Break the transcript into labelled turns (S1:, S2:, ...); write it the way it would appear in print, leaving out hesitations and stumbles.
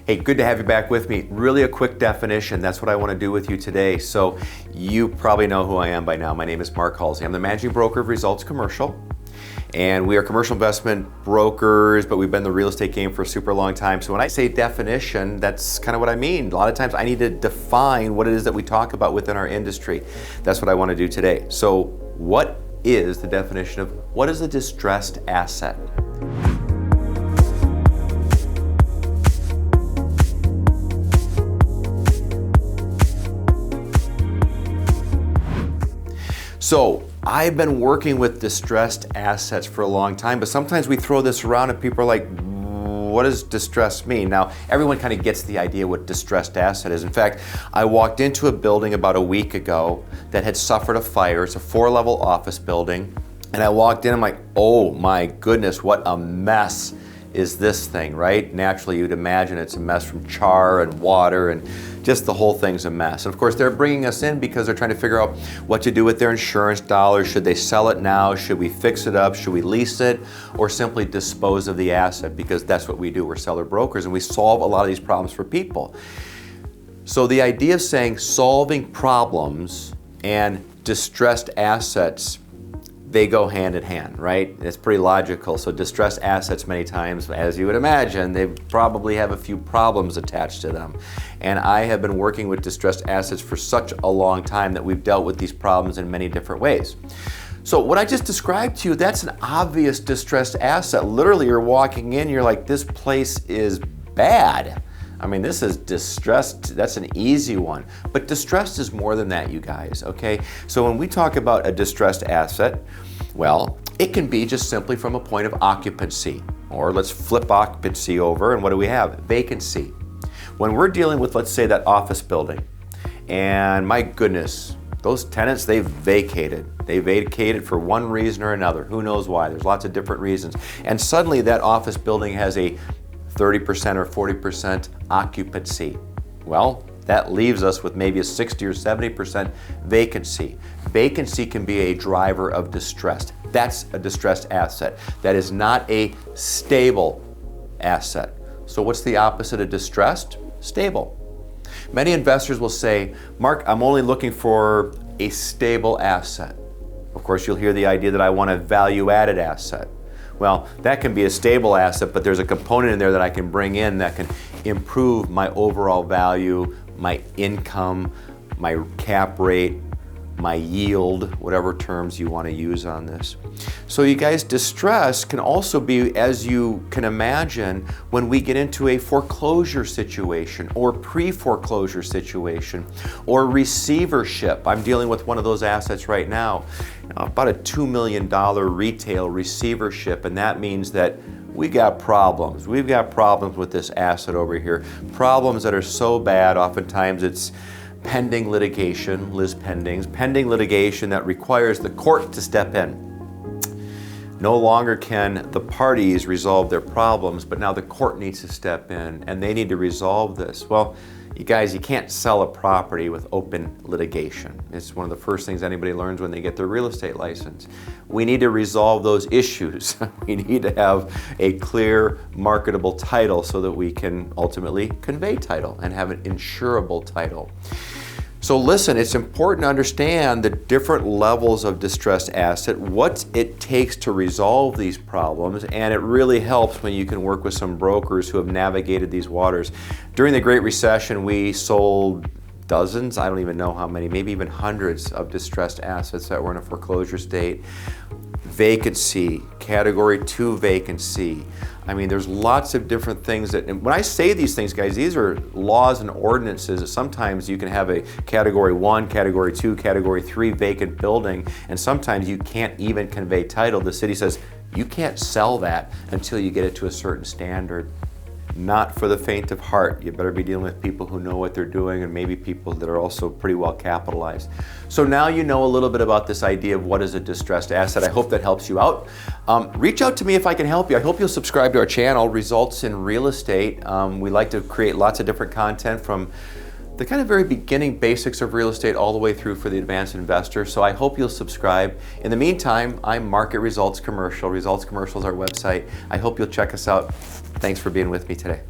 S1: Hey, good to have you back with me. Really a quick definition. That's what I want to do with you today. So you probably know who I am by now. My name is Mark Hulsey. I'm the managing broker of Results Commercial. And we are commercial investment brokers, but we've been in the real estate game for a super long time. So when I say definition, that's kind of what I mean. A lot of times I need to define what it is that we talk about within our industry. That's what I want to do today. So what is the definition of what is a distressed asset? So I've been working with distressed assets for a long time, but sometimes we throw this around and people are like, what does distress mean? Now, everyone kind of gets the idea what distressed asset is. In fact, I walked into a building about a week ago that had suffered a fire. It's a 4-level office building. And I walked in, I'm like, oh my goodness, what a mess is this thing, right? Naturally, you'd imagine it's a mess from char and water and just the whole thing's a mess. And of course, they're bringing us in because they're trying to figure out what to do with their insurance dollars. Should they sell it now? Should we fix it up? Should we lease it? Or simply dispose of the asset? Because that's what we do. We're seller brokers and we solve a lot of these problems for people. So the idea of saying solving problems and distressed assets, they go hand in hand, right? It's pretty logical. So distressed assets many times, as you would imagine, they probably have a few problems attached to them. And I have been working with distressed assets for such a long time that we've dealt with these problems in many different ways. So what I just described to you, that's an obvious distressed asset. Literally, you're walking in, you're like, this place is bad. I mean, this is distressed, that's an easy one. But distressed is more than that, you guys, okay? So when we talk about a distressed asset, well, it can be just simply from a point of occupancy. Or let's flip occupancy over, and what do we have? Vacancy. When we're dealing with, let's say, that office building, and my goodness, those tenants, they've vacated. They vacated for one reason or another. Who knows why? There's lots of different reasons. And suddenly that office building has a 30% or 40% occupancy. Well, that leaves us with maybe a 60 or 70% vacancy. Vacancy can be a driver of distress. That's a distressed asset. That is not a stable asset. So what's the opposite of distressed? Stable. Many investors will say, Mark, I'm only looking for a stable asset. Of course, you'll hear the idea that I want a value-added asset. Well, that can be a stable asset, but there's a component in there that I can bring in that can improve my overall value, my income, my cap rate, my yield, whatever terms you want to use on this. So you guys, distress can also be, as you can imagine, when we get into a foreclosure situation or pre-foreclosure situation or receivership. I'm dealing with one of those assets right now, about a $2 million retail receivership, and that means that we got problems. We've got problems with this asset over here. Problems that are so bad, oftentimes it's pending litigation, pending litigation that requires the court to step in. No longer can the parties resolve their problems, but now the court needs to step in and they need to resolve this. Well, you guys, you can't sell a property with open litigation. It's one of the first things anybody learns when they get their real estate license. We need to resolve those issues. We need to have a clear, marketable title so that we can ultimately convey title and have an insurable title. So listen, it's important to understand the different levels of distressed asset, what it takes to resolve these problems, and it really helps when you can work with some brokers who have navigated these waters. During the Great Recession, we sold dozens, I don't even know how many, maybe even hundreds of distressed assets that were in a foreclosure state. Vacancy, category 2 vacancy. I mean, there's lots of different things that, and when I say these things, guys, these are laws and ordinances that sometimes you can have a category 1, category 2, category 3 vacant building, and sometimes you can't even convey title. The city says, you can't sell that until you get it to a certain standard. Not for the faint of heart. You better be dealing with people who know what they're doing and maybe people that are also pretty well capitalized. So now you know a little bit about this idea of what is a distressed asset. I hope that helps you out. Reach out to me if I can help you. I hope you'll subscribe to our channel, Results in Real Estate. We like to create lots of different content from the kind of very beginning basics of real estate all the way through for the advanced investor. So I hope you'll subscribe. In the meantime, I'm Mark at Results Commercial. Results Commercial is our website. I hope you'll check us out. Thanks for being with me today.